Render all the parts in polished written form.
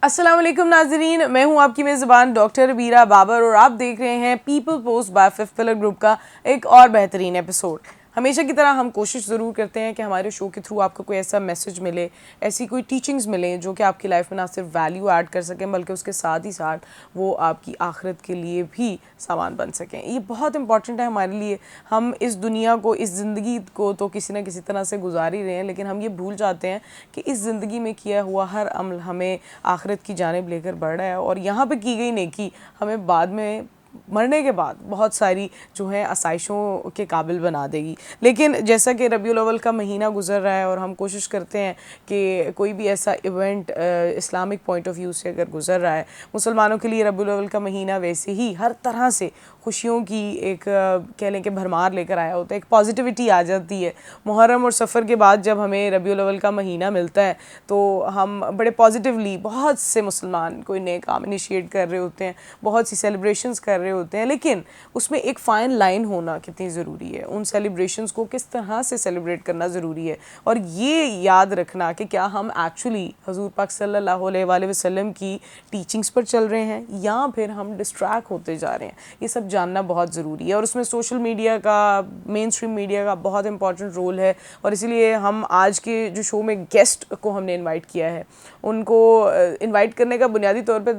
अस्सलाम वालेकुम नाजरीन, मैं हूं आपकी मेज़बान डॉक्टर बीरा बाबर और आप देख रहे हैं people post by fifth pillar group का एक और बेहतरीन एपिसोड। हमेशा की तरह हम कोशिश ज़रूर करते हैं कि हमारे शो के थ्रू आपको कोई ऐसा मैसेज मिले, ऐसी कोई टीचिंग्स मिले जो कि आपकी लाइफ में ना सिर्फ वैल्यू ऐड कर सकें बल्कि उसके साथ ही साथ वो आपकी आखिरत के लिए भी सामान बन सकें। ये बहुत इंपॉर्टेंट है हमारे लिए। हम इस दुनिया को, इस ज़िंदगी को तो किसी न किसी तरह से गुजार ही रहे हैं, लेकिन हम ये भूल जाते हैं कि इस ज़िंदगी में किया हुआ हर अमल हमें आखिरत की जानिब लेकर बढ़ रहा है और यहाँ पे की गई नेकी हमें बाद में मरने के बाद बहुत सारी जो है आसाइशों के काबिल बना देगी। लेकिन जैसा कि रबीउल अव्वल का महीना गुजर रहा है और हम कोशिश करते हैं कि कोई भी ऐसा event Islamic point of view से अगर गुजर रहा है, मुसलमानों के लिए रबीउल अव्वल का महीना वैसे ही हर तरह से खुशियों की एक कह लें कि भरमार लेकर आया होता है, एक पॉजिटिविटी आ जाती है। मुहर्रम और सफ़र के बाद जब हमें रबीउल अव्वल का महीना मिलता है तो हम बड़े पॉजिटिवली, बहुत से मुसलमान कोई नए काम इनिशिएट कर रहे होते हैं, बहुत सी सेलिब्रेशंस कर रहे होते हैं, लेकिन उसमें एक फ़ाइन लाइन होना कितनी ज़रूरी है। उन सेलिब्रेशंस को किस तरह से सेलिब्रेट करना ज़रूरी है और ये याद रखना कि क्या हम एक्चुअली हजूर पाक सल्लल्लाहु अलैहि वसल्लम की टीचिंग्स पर चल रहे हैं या फिर हम डिस्ट्रैक्ट होते जा रहे हैं, ये सब जानना बहुत ज़रूरी है। और उसमें सोशल मीडिया का, मेन स्ट्रीम मीडिया का बहुत इंपॉर्टेंट रोल है और इसीलिए हम आज के जो शो में गेस्ट को हमने इनवाइट किया है, उनको इनवाइट करने का बुनियादी तौर पे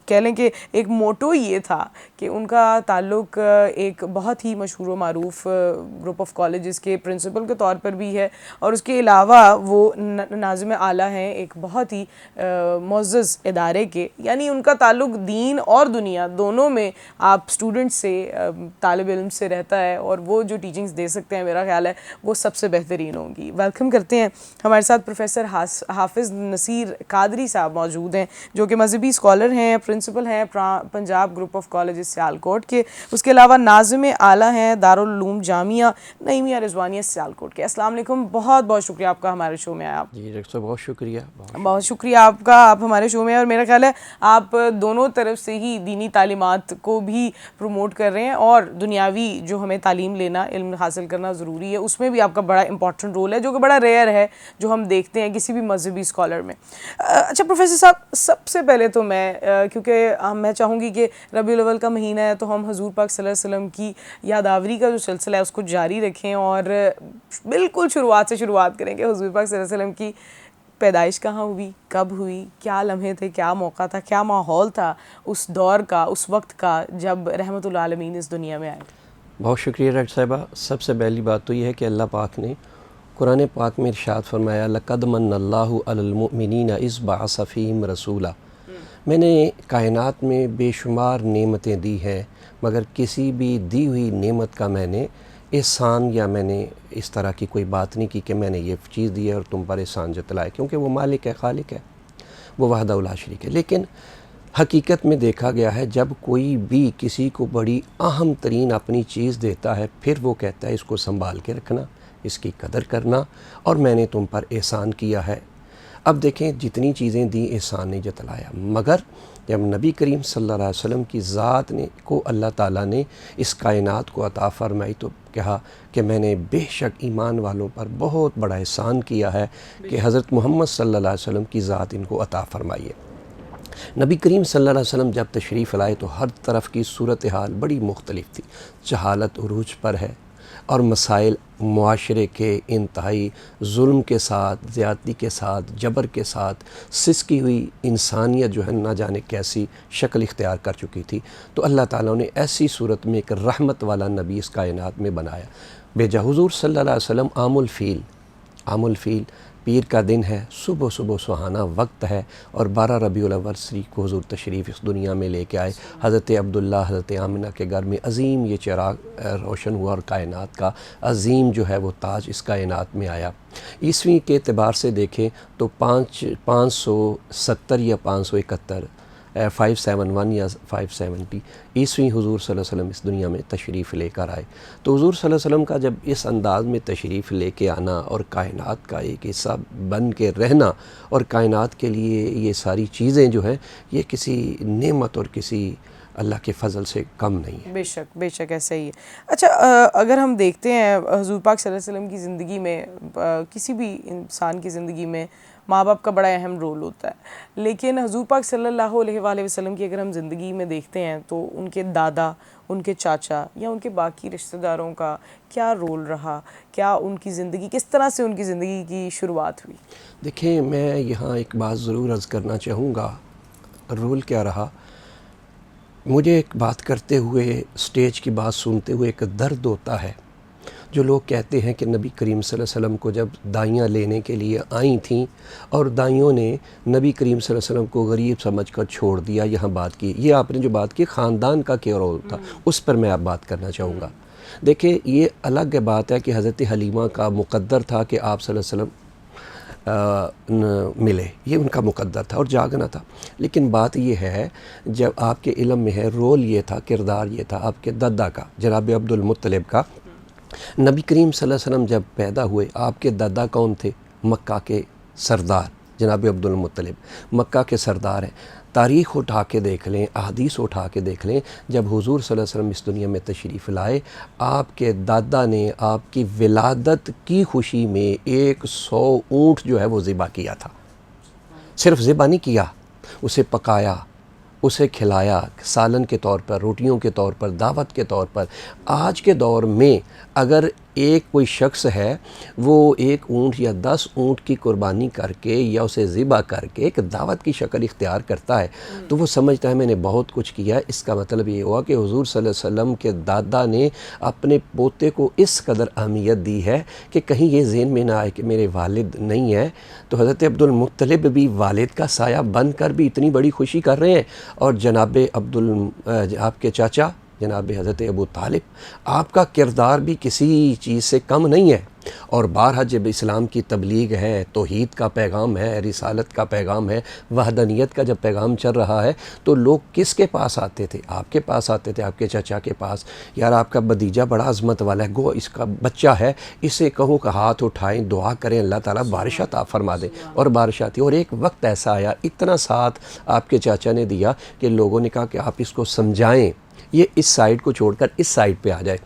कह लें कि एक मोटो ये था कि उनका ताल्लुक़ एक बहुत ही मशहूर व मारूफ़ ग्रुप ऑफ कॉलेजेस के प्रिंसिपल के तौर पर भी है और उसके अलावा वो नाज़िम आला हैं एक बहुत ही मुअज़्ज़ज़ इदारे के, यानी उनका ताल्लुक़ दीन और दुनिया दोनों में आप स्टूडेंट्स से, तालिब इल्म से रहता है और वो जो टीचिंग्स दे सकते हैं मेरा ख्याल है वो सबसे बेहतरीन होंगी। वेलकम करते हैं, हमारे साथ प्रोफेसर हाफिज़ नसीर कादरी साहब मौजूद हैं जो कि मजहबी स्कॉलर हैं, प्रिंसिपल हैं Punjab group of college Sialkot के। उसके अलावा नाज़िम आला हैं दारुल उलूम जामिया नईमिया रिजवानिया सियालकोट के। अस्सलाम वालेकुम, बहुत बहुत शुक्रिया आपका हमारे शो में आया। जी डॉक्टर साहब, बहुत शुक्रिया, बहुत शुक्रिया आपका, आप हमारे शो में। और मेरा ख्याल है आप दोनों तरफ से ही दीनी तालीमात को भी प्रमोट कर रहे हैं और दुनियावी जो हमें तालीम लेना, इल्म हासिल करना ज़रूरी है, उसमें भी आपका बड़ा इंपॉर्टेंट रोल है जो कि बड़ा रेयर है जो हम देखते हैं किसी भी मजहबी स्कॉलर में। अच्छा प्रोफेसर साहब, सबसे पहले तो मैं क्योंकि मैं चाहूँगी कि रबीउल अव्वल का महीना है तो हम हजूर पाक सल्लल्लाहु अलैहि वसल्लम की यादावरी का जो सिलसिला है उसको जारी रखें और बिल्कुल शुरुआत से शुरुआत करें कि हजूर पाक सल्लल्लाहु अलैहि वसल्लम की पैदाइश कहाँ हुई, कब हुई, क्या लम्हे थे, क्या मौका था, क्या माहौल था उस दौर का, उस वक्त का जब रहमतुल आलमीन इस दुनिया में आए। बहुत शुक्रिया डॉक्टर साहिबा। सबसे पहली बात तो यह है कि अल्लाह पाक ने कुरान पाक में इरशाद फरमाया, लक़द मन्नल्लाहु अलल मुमिनीना इज़ बअस फ़ीहिम रसूला। मैंने कायनात में बेशुमार नेमतें दी हैं, मगर किसी भी दी हुई नेमत का मैंने एहसान या मैंने इस तरह की कोई बात नहीं की कि मैंने ये चीज़ दी है और तुम पर एहसान जतलाए, क्योंकि वो मालिक है, खालिक है, वो वहदहु ला शरीक है। लेकिन हकीकत में देखा गया है, जब कोई भी किसी को बड़ी अहम तरीन अपनी चीज़ देता है, फिर वो कहता है इसको संभाल के रखना, इसकी कदर करना, और मैंने तुम पर एहसान किया है। अब देखें, जितनी चीज़ें दी एहसान ने जतलाया, मगर जब नबी करीम सल्लल्लाहु अलैहि वसल्लम की ज़ात ने को अल्लाह ताला ने इस कायनात को अता फ़रमाई तो कहा कि मैंने बेशक ईमान वालों पर बहुत बड़ा एहसान किया है कि हज़रत मोहम्मद सल्लल्लाहु अलैहि वसल्लम की ज़ात इनको अता फ़रमाई है। नबी करीम सल्लल्लाहु अलैहि वसल्लम जब तशरीफ़ लाए तो हर तरफ की सूरत हाल बड़ी मुख्तलिफ़ थी। जहालत उरूज पर है और मसाइल मुआशरे के इंतहाई जुल्म के साथ, ज़्यादती के साथ, जबर के साथ सिसकी हुई इंसानियत जो है ना जाने कैसी शक्ल इख्तियार कर चुकी थी। तो अल्लाह ताला ने ऐसी सूरत में एक रहमत वाला नबी इस कायनात में बनाया, भेजा। हुज़ूर सल्लल्लाहु अलैहि वसल्लम आमुल फ़ील पीर का दिन है, सुबह सुबह सुहाना वक्त है और 12 रबीउल अव्वल शरीफ को हुज़ूर तशरीफ़ इस दुनिया में लेके आए। हज़रत अब्दुल्ला, हज़रत आमिना के घर में अज़ीम ये चिराग रोशन हुआ और कायनात का अज़ीम जो है वो ताज इस कायनात में आया। ईस्वी के एतबार से देखें तो 570 या 571 571 या 570 ईस्वी हुज़ूर सल्लल्लाहु अलैहि वसल्लम इस दुनिया में तशरीफ़ लेकर आए। तो हुज़ूर सल्लल्लाहु अलैहि वसल्लम का जब इस अंदाज़ में तशरीफ़ लेके आना और कायनात का एक हिस्सा बन के रहना और कायनात के लिए ये सारी चीज़ें जो हैं ये किसी नेमत और किसी अल्लाह के फ़ज़ल से कम नहीं है। बेशक बेशक ऐसा ही है। अच्छा, अगर हम देखते हैं हुज़ूर पाक सल्लल्लाहु अलैहि वसल्लम की ज़िंदगी में, किसी भी इंसान की ज़िंदगी में माँ बाप का बड़ा अहम रोल होता है, लेकिन हुजूर पाक सल्लल्लाहु अलैहि वसल्लम की अगर हम ज़िंदगी में देखते हैं तो उनके दादा, उनके चाचा या उनके बाकी रिश्तेदारों का क्या रोल रहा, क्या उनकी ज़िंदगी, किस तरह से उनकी ज़िंदगी की शुरुआत हुई? देखिए, मैं यहाँ एक बात ज़रूर अर्ज़ करना चाहूँगा, रोल क्या रहा। मुझे एक बात करते हुए, स्टेज की बात सुनते हुए एक दर्द होता है। जो लोग कहते हैं कि नबी करीम सल्लल्लाहु अलैहि वसल्लम को जब दाइयाँ लेने के लिए आई थीं और दाइयों ने नबी करीम सल्लल्लाहु अलैहि वसल्लम को गरीब समझकर छोड़ दिया, यहाँ बात की, ये आपने जो बात की ख़ानदान का क्या रोल था, उस पर मैं आप बात करना चाहूँगा। देखिए, ये अलग बात है कि हज़रत हलीमा का मुक़द्दर था कि आप सल्लल्लाहु अलैहि वसल्लम मिले, ये उनका मुक़द्दर था और जागना था। लेकिन बात ये है, जब आपके इल्म में है, रोल ये था, किरदार ये था आपके दादा का, जनाब अब्दुल मुत्तलिब का। नबी करीम सल्लल्लाहु अलैहि वसल्लम जब पैदा हुए, आपके दादा कौन थे? मक्का के सरदार जनाब अब्दुल मुत्तलिब मक्का के सरदार हैं। तारीख़ उठा के देख लें, अहादीस उठा के देख लें, जब हुज़ूर सल्लल्लाहु अलैहि वसल्लम इस दुनिया में तशरीफ़ लाए, आपके दादा ने आपकी विलादत की खुशी में 100 ऊँट जो है वो ज़िबा किया था। सिर्फ़ ज़िबा नहीं किया, उसे पकाया, उसे खिलाया, सालन के तौर पर, रोटियों के तौर पर, दावत के तौर पर। आज के दौर में अगर एक कोई शख्स है, वो 1 ऊँट या 10 ऊँट की कुर्बानी करके या उसे ज़िबा करके एक दावत की शक्ल इख्तियार करता है, तो वो समझता है मैंने बहुत कुछ किया है। इसका मतलब ये हुआ कि हुज़ूर सल्लल्लाहु अलैहि वसल्लम के दादा ने अपने पोते को इस कदर अहमियत दी है कि कहीं ये ज़हन में ना आए कि मेरे वालिद नहीं है, तो हज़रत अब्दुल मुत्तलिब भी वालिद का साया बनकर भी इतनी बड़ी खुशी कर रहे हैं। और जनाब आपके चाचा जनाब हज़रत अबू तालिब, आपका किरदार भी किसी चीज़ से कम नहीं है। और बारहा जब इस्लाम की तबलीग है, तौहीद का पैगाम है, रिसालत का पैगाम है, वहदनियत का जब पैगाम चल रहा है, तो लोग किसके पास आते थे? आपके पास आते थे, आपके चाचा के पास। यार, आपका भतीजा बड़ा अज़मत वाला है, गो इसका बच्चा है, इसे कहो कि हाथ उठाएं, दुआ करें, अल्लाह ताला बारिश अता फरमा दे। और बारिश आती। और एक वक्त ऐसा आया, इतना साथ आपके चाचा ने दिया कि लोगों ने कहा कि आप इसको समझाएँ, ये इस साइड को छोड़कर इस साइड पे आ जाए।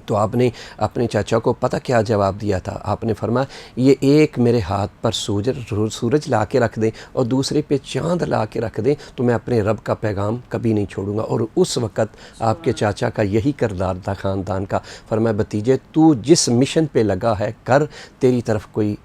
तो आपने अपने चाचा को पता क्या जवाब दिया था? आपने फरमाया, ये एक मेरे हाथ पर सूरज ला के रख दें और दूसरे पे चांद ला के रख दें, तो मैं अपने रब का पैगाम कभी नहीं छोड़ूंगा। और उस वक़्त आपके चाचा का यही किरदार था ख़ानदान का। फरमाया, भतीजे, तू जिस मिशन पे लगा है कर, तेरी तरफ कोई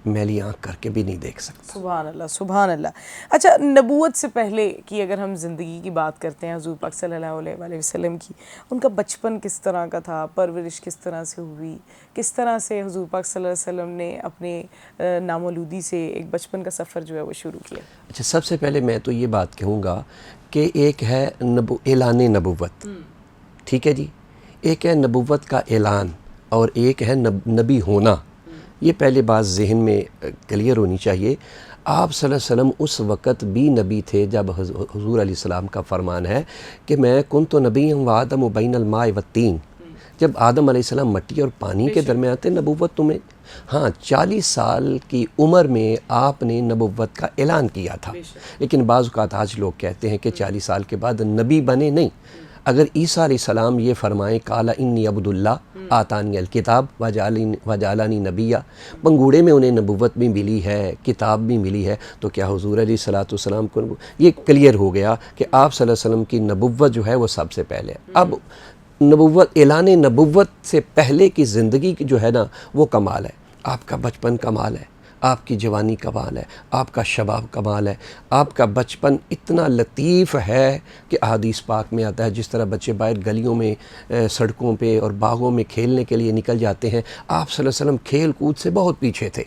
मैली आँख करके भी नहीं देख सकता। सुभान अल्लाह, सुभान अल्लाह। अच्छा, नबूवत से पहले की अगर हम ज़िंदगी की बात करते हैं हुज़ूर पाक सल्लल्लाहु अलैहि वसल्लम की, उनका बचपन किस तरह का था, परवरिश किस तरह से हुई, किस तरह से हुज़ूर पाक सल्लल्लाहु अलैहि वसल्लम ने अपने नामौलूदी से एक बचपन का सफ़र जो है वो शुरू किया? अच्छा, सबसे पहले मैं तो ये बात कहूँगा कि एक है ऐलान नबूवत, ठीक है जी, एक है नबूवत का ऐलान और एक है नबी होना। ये पहले बात ज़हन में क्लियर होनी चाहिए। आप सल्लल्लाहु अलैहि वसल्लम उस वक़्त भी नबी थे जब हुज़ूर अलैहिस्सलाम का फ़रमान है कि मैं कुन्तु नबिय्यन व आदम बैनल माए व तीन। जब आदम अलैहिस्सलाम मिट्टी और पानी के दरमियान थे, नबूवत तुम्हें, हाँ, 40 साल की उम्र में आपने नबूवत का ऐलान किया था। लेकिन बाज़ औक़ात आज लोग कहते हैं कि 40 साल के बाद नबी बने। नहीं, अगर ईसा अलैहिस्सलाम ये फरमाएं, काला इन्नी अब्दुल्लाह आतानी अल किताब वजालानी नबिया, पंगूड़े में उन्हें नबूवत भी मिली है, किताब भी मिली है, तो क्या हुज़ूर अलैहिस्सलाम को ये क्लियर हो गया कि आप सल्लल्लाहु अलैहि वसल्लम की नबूवत जो है वो सबसे पहले है। अब नबूवत, ऐलान नबूवत से पहले की ज़िंदगी की जो है ना, वो कमाल है। आपका बचपन कमाल है, आपकी जवानी कमाल है, आपका शबाब कमाल है, आपका बचपन इतना लतीफ़ है कि अहादीस पाक में आता है, जिस तरह बच्चे बाहर गलियों में, सड़कों पे और बागों में खेलने के लिए निकल जाते हैं, आप सल्लल्लाहु अलैहि वसल्लम खेल कूद से बहुत पीछे थे।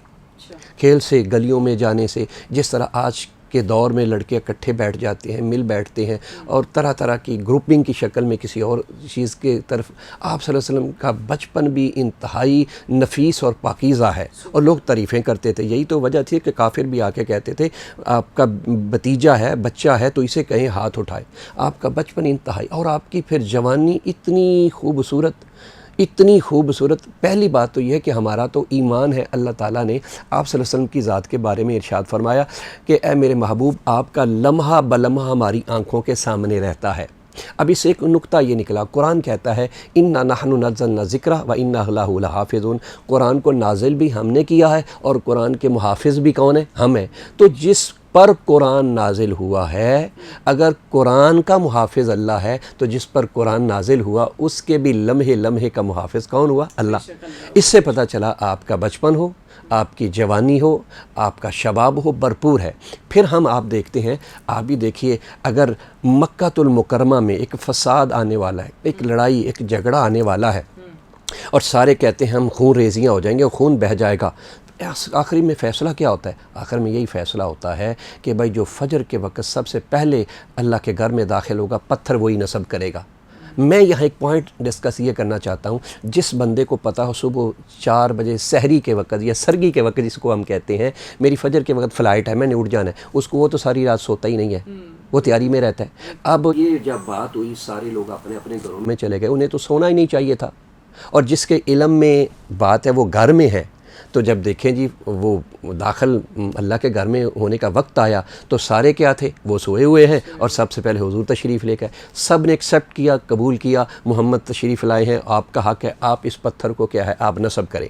खेल से, गलियों में जाने से, जिस तरह आज के दौर में लड़के इकट्ठे बैठ जाते हैं, मिल बैठते हैं और तरह तरह की ग्रुपिंग की शक्ल में किसी और चीज़ के तरफ, आप सल्लल्लाहु अलैहि वसल्लम का बचपन भी इंतहाई नफीस और पाकीज़ा है और लोग तारीफ़ें करते थे। यही तो वजह थी कि काफिर भी आके कहते थे, आपका भतीजा है, बच्चा है, तो इसे कहें हाथ उठाए। आपका बचपन इंतहाई, और आपकी फिर जवानी इतनी खूबसूरत, इतनी खूबसूरत। पहली बात तो यह है कि हमारा तो ईमान है, अल्लाह ताला ने आप सल्लल्लाहु अलैहि वसल्लम की ज़ात के बारे में इरशाद फरमाया कि ए मेरे महबूब, आपका लम्हा बलम्हा हमारी आँखों के सामने रहता है। अब इससे एक नुक्ता ये निकला, कुरान कहता है इन्ना नहनु नज़्ज़लना ज़िक्रा व इन्ना लहु लहाफ़िज़ून, कुरान को नाजिल भी हमने किया है और कुरान के मुहाफ़िज़ भी कौन है? हम हैं। तो जिस पर कुरान नाजिल हुआ है, अगर कुरान का मुहाफ़िज़ अल्लाह है तो जिस पर कुरान नाजिल हुआ उसके भी लम्हे लम्हे का मुहाफ़िज़ कौन हुआ? अल्लाह। इससे पता चला आपका बचपन हो, आपकी जवानी हो, आपका शबाब हो, भरपूर है। फिर हम आप देखते हैं, आप भी देखिए, अगर मक्कातुल मुकरमा में एक फसाद आने वाला है, एक लड़ाई, एक झगड़ा आने वाला है और सारे कहते हैं हम खून रेजियाँ हो जाएंगे और खून बह जाएगा, आखिरी में फ़ैसला क्या होता है? आखिर में यही फ़ैसला होता है कि भाई जो फजर के वक्त सबसे पहले अल्लाह के घर में दाखिल होगा, पत्थर वही नस्ब करेगा। मैं यहाँ एक पॉइंट डिस्कस ये करना चाहता हूँ, जिस बंदे को पता हो सुबह 4 बजे सहरी के वक्त या सरगी के वक्त जिसको हम कहते हैं, मेरी फजर के वक्त फ़्लाइट है, मैंने उठ जाना है, उसको वो तो सारी रात सोता ही नहीं है, वो तैयारी में रहता है। अब ये जब बात हुई, सारे लोग अपने अपने घरों में चले गए, उन्हें तो सोना ही नहीं चाहिए था, और जिसके इल्म में बात है वो घर में है। तो जब देखें जी वो दाखिल अल्लाह के घर में होने का वक्त आया तो सारे क्या थे? वो सोए हुए हैं और सबसे पहले हुजूर तशरीफ़ लेकर आए। सब ने एक्सेप्ट किया, कबूल किया, मोहम्मद तशरीफ़ लाए हैं, आपका हक़ है, आप इस पत्थर को क्या है आप नस्ब करें।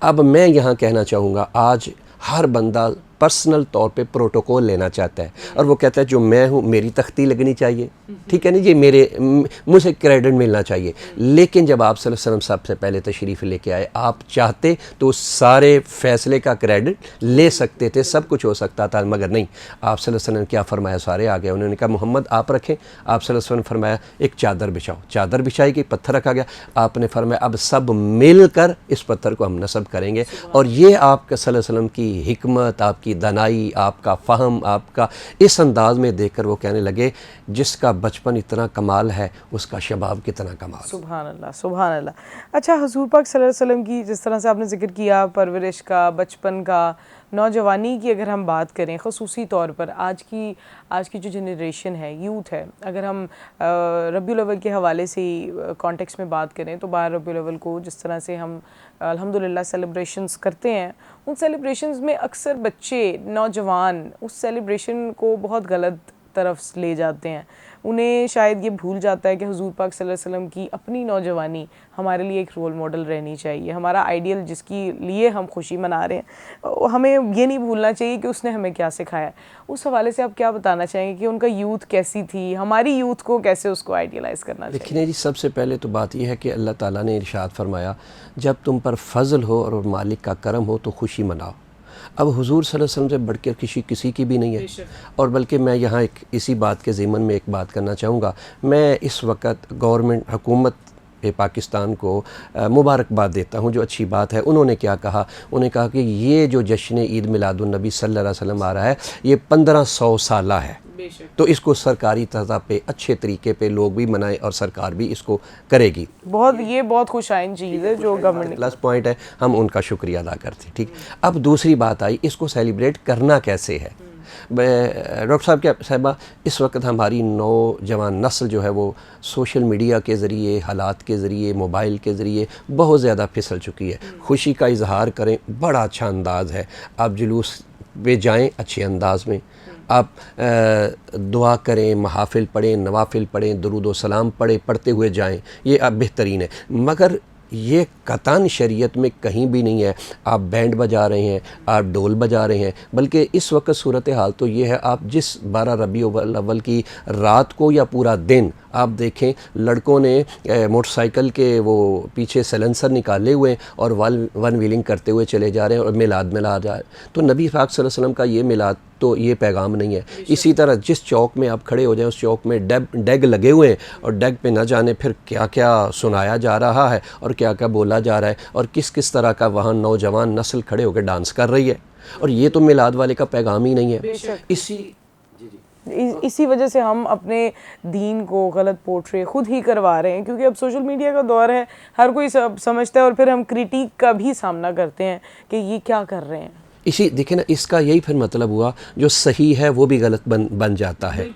अब मैं यहाँ कहना चाहूँगा, आज हर बंदा पर्सनल तौर पे प्रोटोकॉल लेना चाहता है और वो कहता है जो मैं हूँ मेरी तख्ती लगनी चाहिए, ठीक है ना जी, मुझे क्रेडिट मिलना चाहिए। लेकिन जब आप सल्लल्लाहु अलैहि वसल्लम सबसे पहले तशरीफ़ लेके आए, आप चाहते तो उस सारे फ़ैसले का क्रेडिट ले सकते थे, सब कुछ हो सकता था, मगर नहीं। आप सल्लल्लाहु अलैहि वसल्लम क्या फ़रमाया? सारे आ गए, उन्होंने कहा मोहम्मद आप रखें। आप सल्लल्लाहु अलैहि वसल्लम फरमाया एक चादर बिछाओ, चादर बिछाई गई, पत्थर रखा गया, आपने फरमाया अब सब मिलकर इस पत्थर को हम नस्ब करेंगे। और ये आपका सल्लल्लाहु अलैहि वसल्लम की हिकमत, आपकी दानाई, आपका फ़हम, आपका इस अंदाज़ में देखकर वो कहने लगे जिसका बचपन इतना कमाल है उसका शबाब कितना कमाल। सुभान अल्लाह, सुभान अल्लाह। अच्छा, हुज़ूर पाक सल्लल्लाहु अलैहि वसल्लम की जिस तरह से आपने ज़िक्र किया परवरिश का, बचपन का, नौजवानी की अगर हम बात करें ख़ुसूसी तौर पर आज की जो जनरेशन है, यूथ है, अगर हम रबीउल अव्वल के हवाले से ही कॉन्टेक्स्ट में बात करें तो 12 रबीउल अव्वल को जिस तरह से हम अल्हम्दुलिल्लाह सेलिब्रेशंस करते हैं, उन सेलिब्रेशंस में अक्सर बच्चे, नौजवान उस सेलिब्रेशन को बहुत गलत तरफ ले जाते हैं। उन्हें शायद ये भूल जाता है कि हुज़ूर पाक सल्लल्लाहु अलैहि वसल्लम की अपनी नौजवानी हमारे लिए एक रोल मॉडल रहनी चाहिए, हमारा आइडियल जिसकी लिए हम खुशी मना रहे हैं, हमें ये नहीं भूलना चाहिए कि उसने हमें क्या सिखाया। उस हवाले से आप क्या बताना चाहेंगे कि उनका यूथ कैसी थी, हमारी यूथ को कैसे उसको आइडियलाइज़ करना चाहिए? देखिए जी, सबसे पहले तो बात यह है कि अल्लाह ताला ने इरशाद फरमाया जब तुम पर फजल हो और मालिक का करम हो तो खुशी मनाओ। अब हुजूर सल्लल्लाहु अलैहि वसल्लम से बढ़ के किसी की भी नहीं है। और बल्कि मैं यहाँ एक इसी बात के ज़िमन में एक बात करना चाहूँगा। मैं इस वक्त गवर्नमेंट हुकूमत पाकिस्तान को मुबारकबाद देता हूँ, जो अच्छी बात है। उन्होंने क्या कहा? उन्होंने कहा कि ये जो जश्न ईद मिलादुन नबी सल्लल्लाहु अलैहि वसल्लम आ रहा है ये 1500 साला है, तो इसको सरकारी तज़ा पे अच्छे तरीके पे लोग भी मनाएं और सरकार भी इसको करेगी। ये बहुत खुशाइन चीज़ है जो गवर्नमेंट प्लस पॉइंट है, हम उनका शुक्रिया अदा करते हैं। ठीक, अब दूसरी बात आई, इसको सेलिब्रेट करना कैसे है। डॉक्टर साहब क्या साहिबा, इस वक्त हमारी नौजवान नस्ल जो है वो सोशल मीडिया के ज़रिए, हालात के ज़रिए, मोबाइल के ज़रिए बहुत ज़्यादा फिसल चुकी है। खुशी का इजहार करें, बड़ा अच्छा अंदाज़ है, आप जुलूस पे जाएं अच्छे अंदाज में, आप दुआ करें, महाफिल पढ़ें, नवाफिल पढ़ें, दुरूद व सलाम पढ़ते हुए जाएं, ये अब बेहतरीन है। मगर ये कतान शरीयत में कहीं भी नहीं है आप बैंड बजा रहे हैं, आप ढोल बजा रहे हैं। बल्कि इस वक्त सूरत हाल तो ये है, आप जिस 12 रबीउल अव्वल की रात को या पूरा दिन आप देखें, लड़कों ने मोटरसाइकिल के वो पीछे सलेंसर निकाले हुए और वन व्हीलिंग करते हुए चले जा रहे हैं और मिलाद जा रहा है। तो नबी पाक सल्लल्लाहु अलैहि वसल्लम का ये मिलाद तो ये पैगाम नहीं है। इसी तरह जिस चौक में आप खड़े हो जाएं उस चौक में डेग लगे हुए हैं और डेग पे न जाने फिर क्या क्या सुनाया जा रहा है और क्या क्या बोला जा रहा है और किस किस तरह का वहाँ नौजवान नस्ल खड़े होकर डांस कर रही है, और ये तो मिलाद वाले का पैगाम ही नहीं है। इसी वजह से हम अपने दीन को गलत पोर्ट्रे खुद ही करवा रहे हैं, क्योंकि अब सोशल मीडिया का दौर है, हर कोई सब समझता है और फिर हम क्रिटिक का भी सामना करते हैं कि ये क्या कर रहे हैं। इसी देखिए ना, इसका यही फिर मतलब हुआ जो सही है वो भी गलत बन जाता है।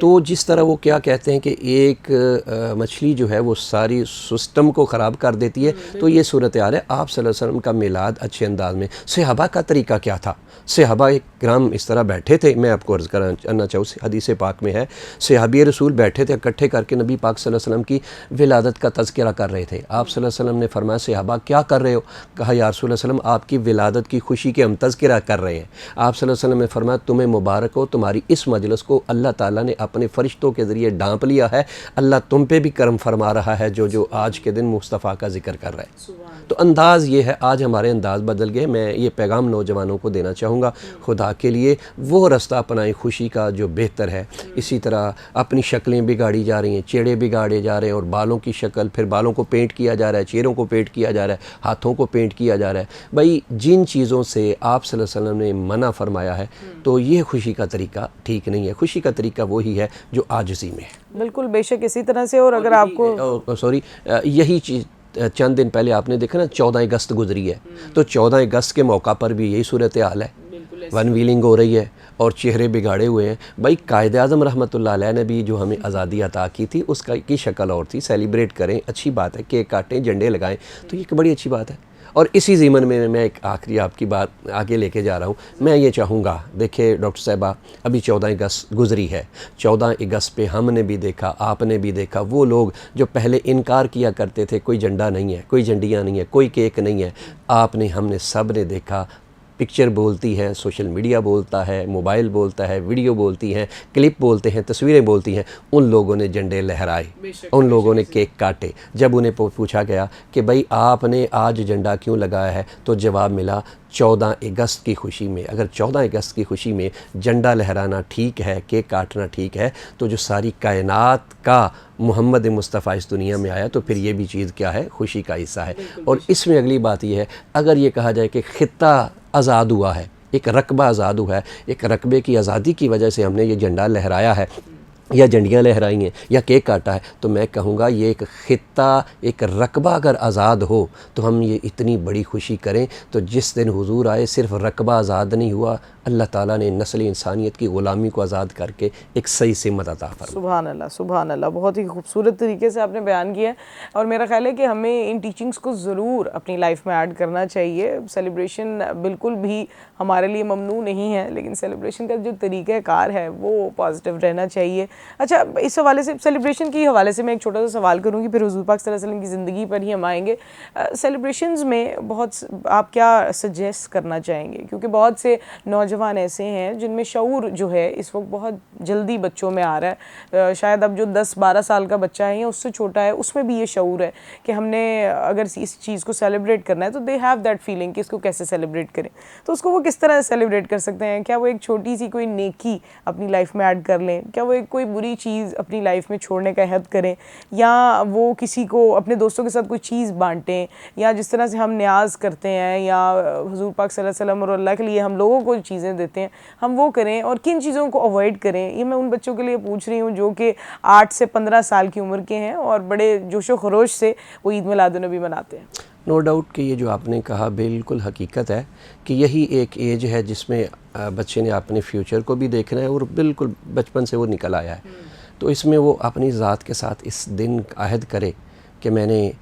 तो जिस तरह वो क्या कहते हैं कि एक मछली जो है वो सारी सिस्टम को ख़राब कर देती है, तो ये सूरत हाल है। आप सल्लल्लाहु अलैहि वसल्लम का मिलाद अच्छे अंदाज में, सहाबा का तरीका क्या था? सहाबा एक ग्राम इस तरह बैठे थे, मैं आपको अर्ज़ करना चाहूँ, हदीस पाक में है, सहाबी रसूल बैठे थे इकट्ठे करके नबी पाक सल्लल्लाहु अलैहि वसल्लम की विलादत का तज़किरा कर रहे थे। आप सल्लल्लाहु अलैहि वसल्लम ने फरमाया, सहाबा क्या कर रहे हो? कहा, या रसूल वसल्लम आपकी विलादत की खुशी के हम तज़किरा कर रहे हैं। आप सल्लल्लाहु अलैहि वसल्लम ने फरमाया, तुम्हें मुबारक हो, तुम्हारी इस मजलिस को अल्लाह ताला ने अपने फ़रिश्तों के ज़रिए ढांप लिया है। अल्लाह तुम पे भी करम फरमा रहा है जो आज के दिन मुस्तफ़ा का जिक्र कर रहा है। तो अंदाज़ ये है, आज हमारे अंदाज़ बदल गए। मैं ये पैगाम नौजवानों को देना चाहूँगा, खुदा के लिए वो रास्ता अपनाएं खुशी का जो बेहतर है। इसी तरह अपनी शक्लें बिगाड़ी जा रही हैं, चेहरे बिगाड़े जा रहे हैं, और बालों की शक्ल, फिर बालों को पेंट किया जा रहा है, चेहरों को पेंट किया जा रहा है, हाथों को पेंट किया जा रहा है। भाई जिन चीज़ों से आप सल्लल्लाहु अलैहि वसल्लम ने मना फरमाया है, तो ये खुशी का तरीका ठीक नहीं है। खुशी का तरीका वही है जो आजिज़ी में है। बिल्कुल, बेशक इसी तरह से। और अगर आपको सॉरी, यही चीज़ चंद दिन पहले आपने देखा ना, 14 अगस्त गुजरी है, तो 14 अगस्त के मौका पर भी यही सूरत हाल है, वन व्हीलिंग हो रही है और चेहरे बिगाड़े हुए हैं। भाई कायद आज़म रहमतुल्लाह अलैह ने भी जो हमें आज़ादी अता की थी उसका की शक्ल और थी। सेलिब्रेट करें, अच्छी बात है, केक काटें, झंडे लगाएं, तो ये बड़ी अच्छी बात है। और इसी ज़ीमन में मैं एक आखिरी आपकी बात आगे लेके जा रहा हूँ। मैं ये चाहूँगा, देखिए डॉक्टर साहिबा, अभी 14 अगस्त गुजरी है। 14 अगस्त पे हमने भी देखा, आपने भी देखा, वो लोग जो पहले इनकार किया करते थे, कोई झंडा नहीं है, कोई झंडियाँ नहीं है, कोई केक नहीं है, आपने हमने सब ने देखा। पिक्चर बोलती है, सोशल मीडिया बोलता है, मोबाइल बोलता है, वीडियो बोलती हैं, क्लिप बोलते हैं, तस्वीरें बोलती हैं। उन लोगों ने झंडे लहराए, उन लोगों ने केक काटे। जब उन्हें पूछा गया कि भाई आपने आज झंडा क्यों लगाया है, तो जवाब मिला 14 अगस्त की खुशी में। अगर 14 अगस्त की खुशी में झंडा लहराना ठीक है, केक काटना ठीक है, तो जो सारी कायनात का मोहम्मद मुस्तफ़ा इस दुनिया में आया, तो फिर ये भी चीज़ क्या है, खुशी का हिस्सा है। और इसमें अगली बात ये है, अगर ये कहा जाए कि ख़ित्ता आज़ाद हुआ है, एक रकबा आज़ाद हुआ है, एक रकबे की आज़ादी की वजह से हमने ये झंडा लहराया है या झंडियाँ लहराई हैं या केक काटा है, तो मैं कहूँगा ये एक ख़ित्ता, एक रकबा अगर आज़ाद हो तो हम ये इतनी बड़ी खुशी करें। तो जिस दिन हुजूर आए, सिर्फ़ रकबा आज़ाद नहीं हुआ, अल्लाह ताला ने नस्ल इंसानियत की ग़ुलामी को आज़ाद करके एक सही सिमत अता फरमाई। सुभान अल्लाह, सुभान अल्लाह। बहुत ही खूबसूरत तरीके से आपने बयान किया है, और मेरा ख़्याल है कि हमें इन टीचिंग्स को ज़रूर अपनी लाइफ में ऐड करना चाहिए। सेलिब्रेशन बिल्कुल भी हमारे लिए ममनू नहीं है, लेकिन सेलिब्रेशन का जो तरीक़ाकार है वो पॉजिटिव रहना चाहिए। अच्छा, इस हवाले से, सेलिब्रेशन के हवाले से मैं एक छोटा सा सवाल करूँगी, फिर हुज़ूर पाक सल्लल्लाहु अलैहि वसल्लम की ज़िंदगी पर ही हम आएँगे। सेलिब्रेशंस में बहुत आप क्या सजेस्ट करना चाहेंगे? क्योंकि बहुत से नौजवान ऐसे हैं जिनमें शऊर जो है इस वक्त बहुत जल्दी बच्चों में आ रहा है। शायद अब जो 10-12 साल का बच्चा है या उससे छोटा है, उसमें भी ये शऊर है कि हमने अगर इस चीज़ को सेलिब्रेट करना है, तो दे हैव दैट फीलिंग कि इसको कैसे सेलिब्रेट करें। तो उसको वो किस तरह सेलिब्रेट कर सकते हैं? क्या वो एक छोटी सी कोई नेकी अपनी लाइफ में ऐड कर लें? क्या वो एक कोई बुरी चीज़ अपनी लाइफ में छोड़ने का अहद करें? या वो किसी को अपने दोस्तों के साथ कोई चीज़ बांटें? या जिस तरह से हम न्याज करते हैं या हुज़ूर पाक सल्लल्लाहु अलैहि वसल्लम और अल्लाह के लिए हम लोगों को चीज़ें देते हैं, हम वो करें? और किन चीज़ों को अवॉइड करें? ये मैं उन बच्चों के लिए पूछ रही हूँ जो कि 8 से 15 साल की उम्र के हैं और बड़े जोशो खरोश से वो ईद मिलादुन्नबी मनाते हैं। नो डाउट कि ये जो आपने कहा बिल्कुल हकीकत है कि यही एक एज है जिसमें बच्चे ने अपने फ्यूचर को भी देखना है, और बिल्कुल बचपन से वो निकल आया है। तो इसमें वो अपनी ज़ात के साथ इस दिन अहद करे कि मैंने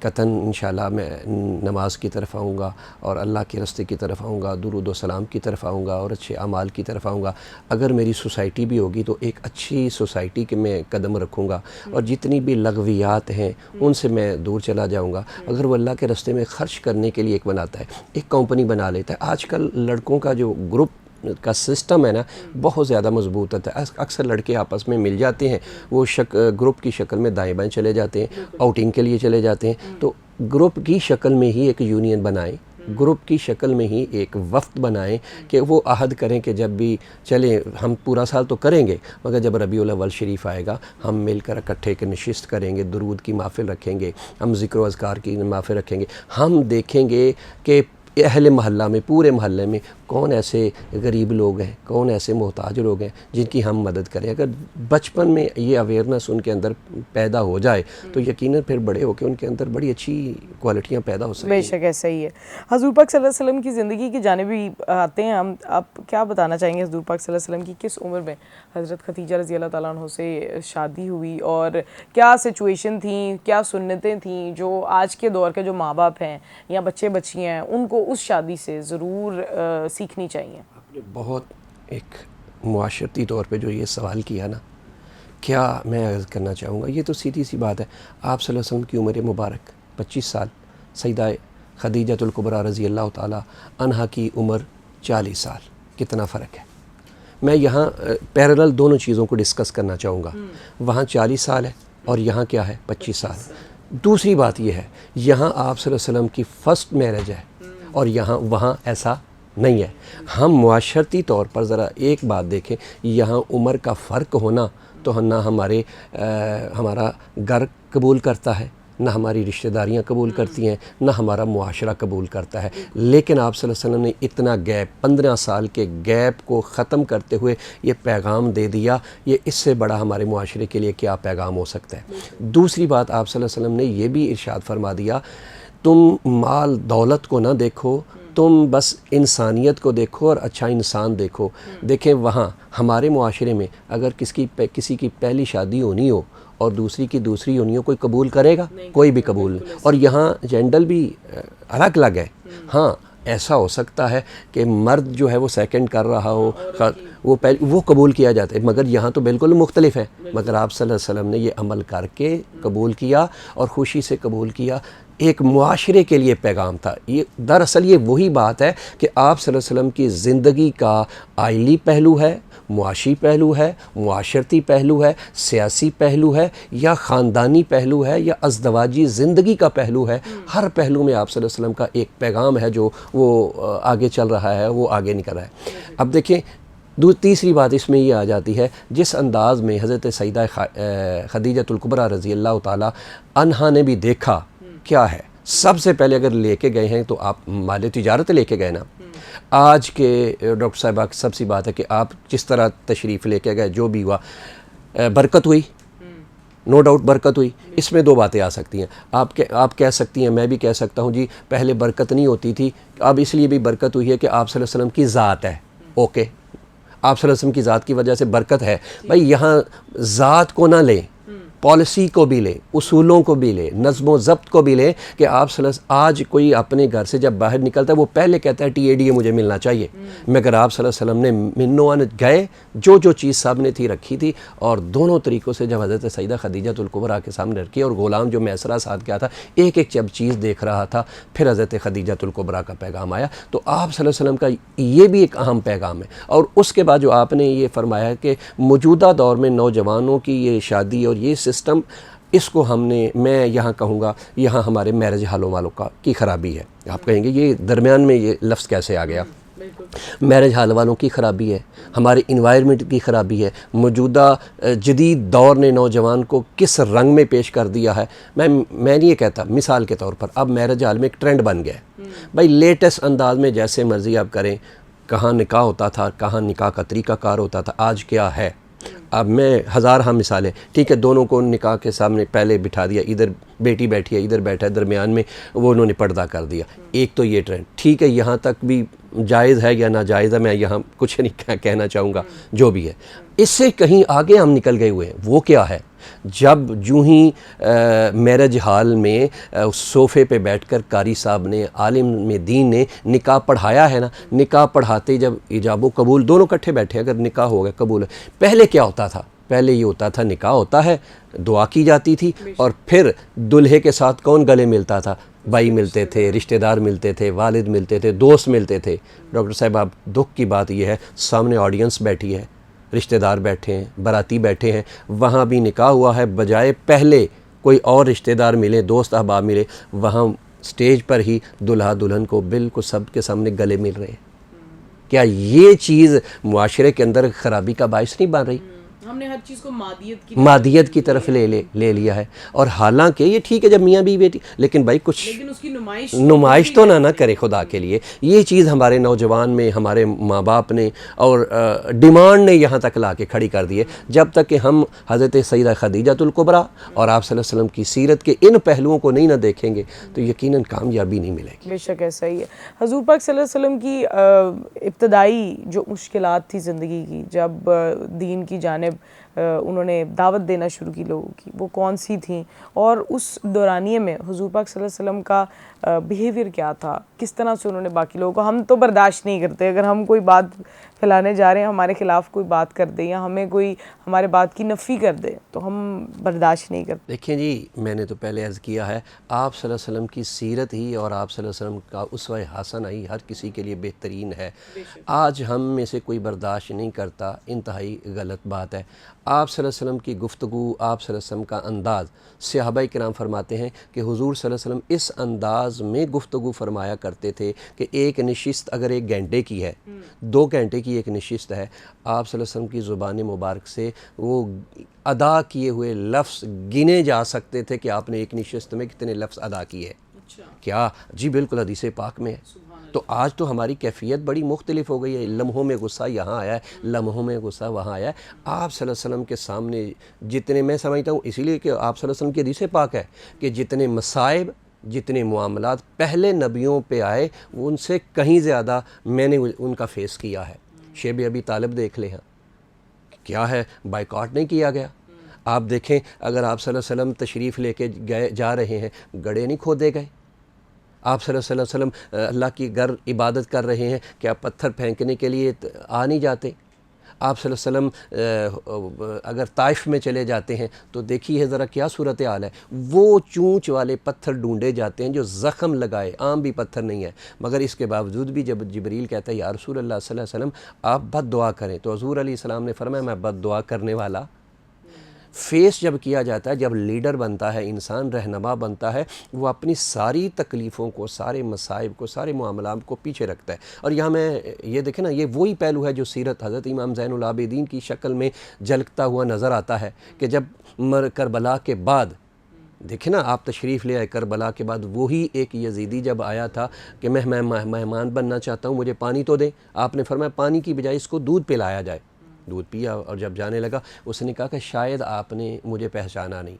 कतन इंशाल्लाह मैं नमाज की तरफ आऊँगा और अल्लाह के रस्ते की तरफ आऊँगा, दुरूद व सलाम की तरफ आऊँगा और अच्छे अमाल की तरफ आऊँगा। अगर मेरी सोसाइटी भी होगी तो एक अच्छी सोसाइटी के मैं कदम रखूँगा, और जितनी भी लगवियात हैं उनसे मैं दूर चला जाऊँगा। अगर वो अल्लाह के रस्ते में ख़र्च करने के लिए एक बनाता है, एक कंपनी बना लेता है। आजकल लड़कों का जो ग्रुप का सिस्टम है ना, बहुत ज़्यादा मजबूत होता है। अक्सर लड़के आपस में मिल जाते हैं, वो ग्रुप की शक्ल में दाएं बाएं चले जाते हैं, आउटिंग के लिए चले जाते हैं। तो ग्रुप की शक्ल में ही एक यूनियन बनाएं, ग्रुप की शक्ल में ही एक वफ्द बनाएं कि वो अहद करें कि जब भी चलें, हम पूरा साल तो करेंगे, मगर जब रबीउल अव्वल शरीफ आएगा हम मिलकर इकट्ठे के नशिस्त करेंगे, दुरूद की महफिल रखेंगे, हम ज़िक्र व अज़कार की महफिल रखेंगे। हम देखेंगे कि अहले मोहल्ला में, पूरे मोहल्ले में कौन ऐसे गरीब लोग हैं, कौन ऐसे मोहताज लोग हैं जिनकी हम मदद करें। अगर बचपन में ये अवेयरनेस उनके अंदर पैदा हो जाए तो यकीनन फिर बड़े होकर उनके अंदर बड़ी अच्छी क्वालिटियाँ पैदा हो सकती हैं। बेशक ऐसा ही है। हज़ूर पाक सल्लल्लाहु अलैहि वसल्लम की ज़िंदगी की जानिब भी आते हैं हम। आप क्या बताना चाहेंगे हज़ूर पाक सल्लल्लाहु अलैहि वसल्लम की किस उम्र में हज़रत खदीजा रज़ी अल्लाह ताला अन्हा से शादी हुई, और क्या सिचुएशन थी, क्या सुन्नतें थी जो आज के दौर के जो माँ बाप हैं या बच्चे बच्चियाँ हैं उनको उस शादी से ज़रूर सीखनी चाहिए? आपने बहुत एक मुआशरती तौर पे जो ये सवाल किया ना, क्या मैं अर्ज़ करना चाहूँगा, ये तो सीधी सी बात है। आप सल्लल्लाहु अलैहि वसल्लम की उम्र मुबारक 25 साल, सैयदा खदीजतुल कुबरा रज़ी अल्लाह ताला अन्हा की उम्र 40 साल, कितना फ़र्क है। मैं यहाँ पैरेलल दोनों चीज़ों को डिस्कस करना चाहूँगा। वहाँ 40 साल है और यहाँ क्या है 25 साल। दूसरी बात यह है, यहाँ आप सल्लल्लाहु अलैहि वसल्लम की फ़र्स्ट मैरिज है और यहाँ वहाँ ऐसा नहीं है। हम मुआशरती तौर पर ज़रा एक बात देखें, यहाँ उम्र का फ़र्क होना तो ना हमारा घर कबूल करता है, ना हमारी रिश्तेदारियाँ कबूल करती हैं, ना हमारा मुआशरा कबूल करता है। लेकिन आप सल्लल्लाहु अलैहि वसल्लम ने इतना गैप, 15 साल के गैप को ख़त्म करते हुए ये पैगाम दे दिया। ये इससे बड़ा हमारे मुआशरे के लिए क्या पैगाम हो सकता है। दूसरी बात, आप सल्लल्लाहु अलैहि वसल्लम ने ये भी इरशाद फरमा दिया, तुम माल दौलत को ना देखो, तुम बस इंसानियत को देखो और अच्छा इंसान देखो। देखें वहाँ हमारे मुआशरे में अगर किसी की पहली शादी होनी हो और दूसरी की दूसरी होनी हो, कोई कबूल करेगा? कोई भी कबूल नहीं। और यहाँ जेंडर भी अलग अलग है। हाँ, ऐसा हो सकता है कि मर्द जो है वो सेकंड कर रहा हो, वो कबूल किया जाता है, मगर यहाँ तो बिल्कुल मुख्तलिफ है। मगर आप सल्लल्लाहु अलैहि वसल्लम ने ये अमल करके कबूल किया और ख़ुशी से कबूल किया। एक मुआशरे के लिए पैगाम था ये। दरअसल ये वही बात है कि आप सल्लल्लाहु अलैहि वसल्लम की ज़िंदगी का आइली पहलू है, मुआशी पहलू है, मुआशरती पहलू है, सियासी पहलू है, या ख़ानदानी पहलू है, या अज़दवाजी ज़िंदगी का पहलू है। हर पहलू में आप सल्लल्लाहु अलैहि वसल्लम का एक पैगाम है जो वो आगे चल रहा है, वो आगे निकल रहा है। अब देखें, तीसरी बात इसमें ये आ जाती है, जिस अंदाज़ में हज़रत सैयदा खदीजतुल कुबरा रज़ी अल्लाह ताला अन्हा ने भी देखा क्या है। सबसे पहले अगर लेके गए हैं तो आप माले तिजारत लेके गए ना। आज के डॉक्टर साहिबा सबसे बात है कि आप जिस तरह तशरीफ़ लेके गए, जो भी हुआ बरकत हुई, नो डाउट बरकत हुई। इसमें दो बातें आ सकती हैं। आप कह सकती हैं, मैं भी कह सकता हूँ जी पहले बरकत नहीं होती थी, अब इसलिए भी बरकत हुई है कि आप सल्लल्लाहु अलैहि वसल्लम की ज़ात है। ओके, आप सल्लल्लाहु अलैहि वसल्लम की ज़ात की वजह से बरकत है। भाई यहाँ ज़ात को ना लें, पॉलिसी को भी ले, उसूलों को भी ले, नज़्म ज़ब्त को भी ले कि आप आज कोई अपने घर से जब बाहर निकलता है वो पहले कहता है TADA मुझे मिलना चाहिए। मगर आप सल्लल्लाहु अलैहि वसल्लम ने मिन्नोअन गए, जो चीज़ सामने थी रखी थी, और दोनों तरीक़ों से जब हज़रत सैयदा खदीजतुल कुबरा के सामने रखी, और ग़ुलाम जो मैसरा साथ क्या था, एक एक जब चीज़ देख रहा था, फिर हज़रत खदीजतुल कुबरा का पैगाम आया। तो आप सल्लल्लाहु अलैहि वसल्लम का ये भी एक अहम पैगाम है। और उसके बाद जो आपने ये फरमाया कि मौजूदा दौर में नौजवानों की ये शादी और ये सिस्टम, इसको मैं यहाँ कहूँगा, यहाँ हमारे मैरिज हालों वालों की ख़राबी है। आप कहेंगे ये दरमियान में ये लफ्ज़ कैसे आ गया? मैरिज हाल वालों की ख़राबी है, हमारे इन्वायरमेंट की ख़राबी है। मौजूदा जदीद दौर ने नौजवान को किस रंग में पेश कर दिया है। मैं नहीं ये कहता, मिसाल के तौर पर अब मैरिज हाल में एक ट्रेंड बन गया है भाई, लेटेस्ट अंदाज में जैसे मर्ज़ी आप करें। कहाँ निकाह होता था, कहाँ निकाह का तरीक़ाकार होता था, आज क्या है। अब मैं हज़ार मिसालें, ठीक है, दोनों को निकाह के सामने पहले बिठा दिया, इधर बेटी बैठी है, इधर बैठा है, दरमियान में वो उन्होंने पर्दा कर दिया। एक तो ये ट्रेंड, ठीक है, यहाँ तक भी जायज़ है या नाजायज़ है, मैं यहाँ कुछ नहीं कहना चाहूँगा, जो भी है। इससे कहीं आगे हम निकल गए हुए हैं। वो क्या है, जब यूँ ही मैरिज हाल में सोफ़े पे बैठकर कारी साहब ने, आलिम में दीन ने निकाह पढ़ाया है ना, निकाह पढ़ाते जब इजाबो कबूल दोनों इकट्ठे बैठे, अगर निकाह हो गया कबूल है। पहले क्या होता था? पहले ये होता था, निकाह होता है, दुआ की जाती थी, और फिर दुल्हे के साथ कौन गले मिलता था? भाई मिलते थे, रिश्तेदार मिलते थे, वालिद मिलते थे, दोस्त मिलते थे। डॉक्टर साहब, अब दुख की बात यह है, सामने ऑडियंस बैठी है, रिश्तेदार बैठे हैं, बाराती बैठे हैं, वहाँ भी निकाह हुआ है, बजाय पहले कोई और रिश्तेदार मिले, दोस्त अहबाब मिले, वहाँ स्टेज पर ही दुल्हा दुल्हन को बिल्कुल सब के सामने गले मिल रहे हैं। क्या ये चीज़ मुआशरे के अंदर ख़राबी का बायस नहीं बन रही? हमने हर चीज़ को मादियत की तरफ ले लिया है। और हालांकि ये ठीक है जब मियाँ बीवी बेटी, लेकिन भाई कुछ लेकिन उसकी नुमाइश तो ना करे खुदा के लिए। ये चीज़ हमारे नौजवान में हमारे माँ बाप ने और डिमांड ने यहाँ तक ला के खड़ी कर दी है। जब तक कि हम हज़रत सैयदा खदीजतुल कुबरा और आप सल्लल्लाहु अलैहि वसल्लम की सीरत के इन पहलुओं को नहीं ना देखेंगे तो यकीनन कामयाबी नहीं मिलेगी। बेशक ऐसा ही है। हजूर पाक सल्लल्लाहु अलैहि वसल्लम की इब्तदाई जो मुश्किलात थी ज़िंदगी की, जब दीन की जानिब उन्होंने दावत देना शुरू की लोगों की, वो कौन सी थी और उस दौरानिए में हुजूर पाक सल्लल्लाहु अलैहि वसल्लम का बिहेवियर क्या था, किस तरह से उन्होंने बाकी लोगों को, हम तो बर्दाश्त नहीं करते अगर हम कोई बात फैलाने जा रहे हैं, हमारे ख़िलाफ़ कोई बात कर दे या हमें कोई हमारे बात की नफ़ी कर दे तो हम बर्दाश्त नहीं करते। देखिए जी, मैंने तो पहले अर्ज़ किया है, आप सल्लल्लाहु अलैहि वसल्लम की सीरत ही और आप सल्लल्लाहु अलैहि वसल्लम का उसवा हसन ही हर किसी के लिए बेहतरीन है। आज हम में से कोई बर्दाश्त नहीं करता, इंतहाई गलत बात है। आप सल्लल्लाहु अलैहि वसल्लम की गुफ्तगू, आप सल्लल्लाहु अलैहि वसल्लम का अंदाज़, सहाबाए किराम फरमाते हैं कि हुज़ूर सल्लल्लाहु अलैहि वसल्लम इस अंदाज़ में गुफ्तगू फरमाया करते थे कि एक नशिस्त अगर 1 घंटे की है, 2 घंटे की एक नशिस्त है, आप सल्लल्लाहु अलैहि वसल्लम की ज़ुबान मुबारक से वो अदा किए हुए लफ्ज़ गिने जा सकते थे कि आपने एक नशिस्त में कितने लफ्ज़ अदा किए। क्या जी, बिल्कुल हदीस पाक में है। तो आज तो हमारी कैफियत बड़ी मुख्तलिफ हो गई है। लम्हों में गुस्सा यहाँ आया है, लम्हों में गुस्सा वहाँ आया है। आप सल्लल्लाहु अलैहि वसल्लम के सामने जितने, मैं समझता हूँ इसीलिए कि आप सल्लल्लाहु अलैहि वसल्लम की हदीस पाक है कि जितने मसाइब, जितने मामलात पहले नबियों पे आए, उनसे कहीं ज़्यादा मैंने उनका फेस किया है। शेब अबी तालिब देख ले, हाँ क्या है, बाइकआउट नहीं किया गया। आप देखें, अगर आप सल्लल्लाहु अलैहि वसल्लम तशरीफ़ लेके गए जा रहे हैं, गड़े नहीं खोदे गए। आप सल्लल्लाहु अलैहि वसल्लम अल्लाह की घर इबादत कर रहे हैं, क्या पत्थर फेंकने के लिए आ नहीं जाते? आप सल्लल्लाहु अलैहि वसल्लम अगर ताइफ में चले जाते हैं तो देखिए ज़रा क्या सूरत हाल है। वो चूंच वाले पत्थर ढूंढे जाते हैं जो ज़ख़म लगाए, आम भी पत्थर नहीं है, मगर इसके बावजूद भी जब जिब्रील कहता है या रसूल अल्लाह सल्लल्लाहु अलैहि वसल्लम आप बद दुआ करें, तो हज़ूर अलैहिस्सलाम ने फरमाया मैं बद दुआ करने वाला। फेस जब किया जाता है, जब लीडर बनता है इंसान, रहनुमा बनता है, वो अपनी सारी तकलीफ़ों को, सारे मसाइब को, सारे मामलात को पीछे रखता है। और यहाँ मैं ये देखें ना, ये वही पहलू है जो सीरत हज़रत इमाम ज़ैनुल आबिदीन की शक्ल में झलकता हुआ नज़र आता है कि जब करबला के बाद देखें ना, आप तशरीफ़ ले आए करबला के बाद, वही एक यजीदी जब आया था कि मैं मेहमान बनना चाहता हूँ, मुझे पानी तो दें। आपने फरमाया पानी की बजाय इसको दूध पिलाया जाए। दूध पिया और जब जाने लगा उसने कहा कि शायद आपने मुझे पहचाना नहीं।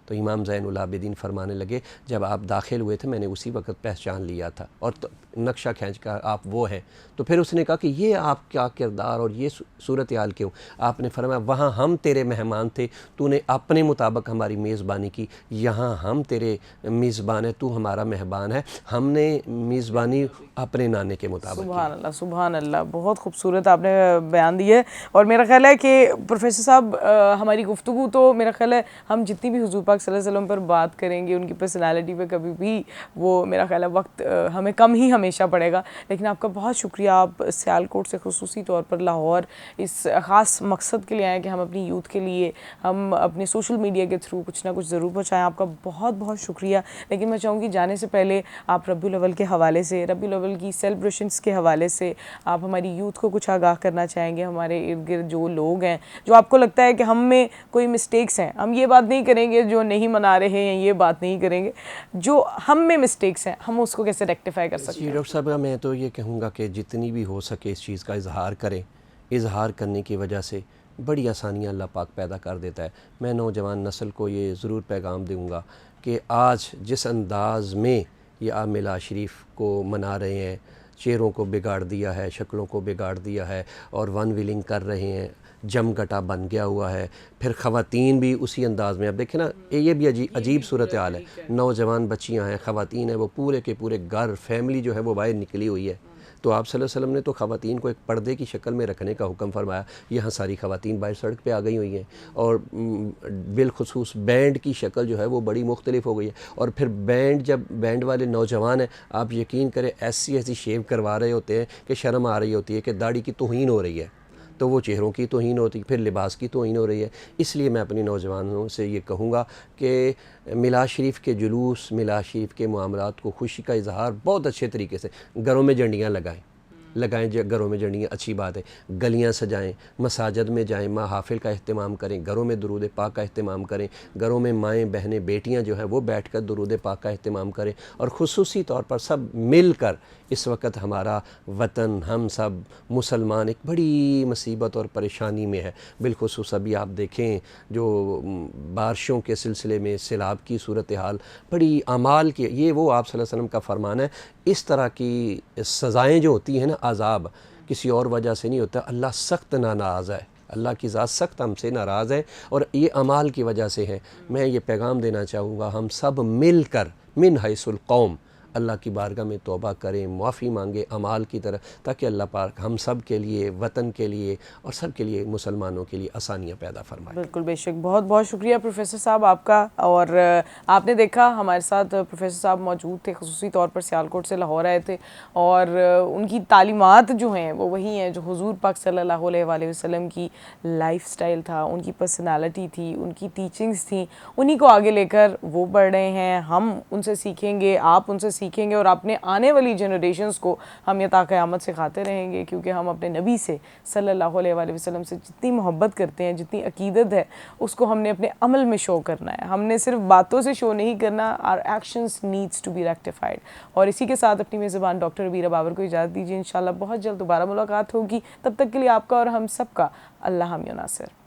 तो इमाम ज़ैनुल आबिदीन फरमाने लगे जब आप दाखिल हुए थे मैंने उसी वक्त पहचान लिया था और तो नक्शा खींच कर आप वो हैं। तो फिर उसने कहा कि ये आप क्या किरदार और ये सूरत हाल क्यों? आपने फरमाया वहाँ हम तेरे मेहमान थे, तूने अपने मुताबिक हमारी मेज़बानी की, यहाँ हम तेरे मेज़बान है, तू हमारा मेहमान है, हमने मेज़बानी अपने नाने के मुताबिक। सुभान अल्लाह, सुभान अल्लाह, बहुत खूबसूरत आपने बयान दिया है। और मेरा ख्याल है कि प्रोफेसर साहब हमारी गुफ्तगू तो मेरा ख्याल है हम जितनी भी हुजूर पाक सल्लल्लाहु अलैहि वसल्लम पर बात करेंगे, उनकी पर्सनालिटी पे कभी भी वो मेरा ख्याल है वक्त हमें कम ही हमेशा पड़ेगा। लेकिन आपका बहुत शुक्रिया, आप सियालकोट से खुसूसी तौर पर लाहौर इस ख़ास मकसद के लिए आए कि हम अपनी यूथ के लिए हम अपने सोशल मीडिया के थ्रू कुछ ना कुछ ज़रूर पहुँचाएँ। आपका बहुत बहुत शुक्रिया। लेकिन मैं चाहूँगी जाने से पहले आप रबीउल अव्वल के हवाले से, रबीउल अव्वल की सेलिब्रेशंस के हवाले से आप हमारी यूथ को कुछ आगाह करना चाहेंगे? हमारे इर्द गिर्द जो लोग हैं, जो आपको लगता है कि हम में कोई मिस्टेक्स हैं, हम ये बात नहीं करेंगे जो नहीं मना रहे हैं, ये बात नहीं करेंगे, जो हम में मिस्टेक्स हैं हम उसको कैसे रेक्टिफाई कर सकते हैं? डॉक्टर साहब, मैं तो ये कहूँगा कि जितनी भी हो सके इस चीज़ का इजहार करें। इजहार करने की वजह से बड़ी आसानियाँ अल्लाह पाक पैदा कर देता है। मैं नौजवान नस्ल को ये ज़रूर पैगाम दूँगा कि आज जिस अंदाज़ में ये आप मिलाद शरीफ को मना रहे हैं, चेहरों को बिगाड़ दिया है, शक्लों को बिगाड़ दिया है और वन विलिंग कर रहे हैं, जमघटा बन गया हुआ है। फिर ख़वातीन भी उसी अंदाज़ में, अब देखें ना, ये भी अजीब सूरत हाल है। नौजवान बच्चियां हैं, ख़वातीन हैं, वो पूरे के पूरे घर फैमिली जो है वो बाहर निकली हुई है। तो आप सल्लल्लाहु अलैहि वसल्लम ने तो ख़वातीन को एक पर्दे की शक्ल में रखने का हुक्म फरमाया। यहाँ सारी ख़वातीन बाहर सड़क पे आ गई हुई हैं और बिलखुसूस बैंड की शक्ल जो है वो बड़ी मुख्तलिफ हो गई है। और फिर जब बैंड वाले नौजवान हैं, आप यकीन करें ऐसी शेव करवा रहे होते हैं कि शर्म आ रही होती है कि दाढ़ी की तौहीन हो रही है, तो वो चेहरों की तौहीन होती है, फिर लिबास की तौहीन हो रही है। इसलिए मैं अपने नौजवानों से ये कहूँगा कि मिलाद शरीफ के जुलूस, मिलाद शरीफ के मामलात को खुशी का इजहार बहुत अच्छे तरीके से घरों में झंडियाँ लगाएं। लगाएं, जो घरों में जड़ियाँ अच्छी बात है। गलियाँ सजाएं, मसाजिद में जाएं, महाफिल का अहतमाम करें, घरों में दुरूद पाक का अहतमाम करें, घरों में माएँ बहनें बेटियाँ जो हैं वो बैठ कर दुरूद पाक का अहतमाम करें, और ख़ुसूसी तौर पर सब मिल कर इस वक्त हमारा वतन, हम सब मुसलमान एक बड़ी मुसीबत और परेशानी में है। बिलखुसूस अभी आप देखें जो बारिशों के सिलसिले में सैलाब की सूरत हाल, बड़ी अमाल की, ये वो आप सल्लल्लाहु अलैहि वसल्लम का फरमान है, इस तरह की सज़ाएँ जो होती हैं ना, अज़ाब किसी और वजह से नहीं होता, अल्लाह सख्त नाराज़ है, अल्लाह की ज़ात सख्त हमसे नाराज़ है और ये अमाल की वजह से है। मैं ये पैगाम देना चाहूँगा, हम सब मिल कर मिन हैसुल कौम अल्लाह की बारगाह में तौबा करें, माफ़ी मांगे अमाल की तरह, ताकि अल्लाह पाक हम सब के लिए, वतन के लिए और सब के लिए, मुसलमानों के लिए आसानियाँ पैदा फरमाए। बिल्कुल, बेशक। बहुत बहुत शुक्रिया प्रोफेसर साहब आपका। और आपने देखा हमारे साथ प्रोफेसर साहब मौजूद थे, ख़ुसूसी तौर पर सियालकोट से लाहौर आए थे, और उनकी तालीमात जो हैं वो वही हैं जो हुजूर पाक सल्लल्लाहु अलैहि वसल्लम की लाइफस्टाइल था, उनकी पर्सनालिटी थी, उनकी टीचिंग्स थी, उन्हीं को आगे लेकर वो बढ़ रहे हैं। हम उनसे सीखेंगे, आप उनसे सीखेंगे, और अपने आने वाली जनरेशन्स को हम ये ता क़यामत सिखाते रहेंगे, क्योंकि हम अपने नबी से सल्लल्लाहु अलैहि वसल्लम से जितनी मोहब्बत करते हैं, जितनी अकीदत है, उसको हमने अपने अमल में शो करना है। हमने सिर्फ बातों से शो नहीं करना, our actions needs to be rectified. और इसी के साथ अपनी मेज़बान डॉक्टर वीरा बाबर को इजाज़त दीजिए। इंशाल्लाह बहुत जल्द दोबारा मुलाकात होगी। तब तक के लिए आपका और हम सबका अल्लाह हम नासिर।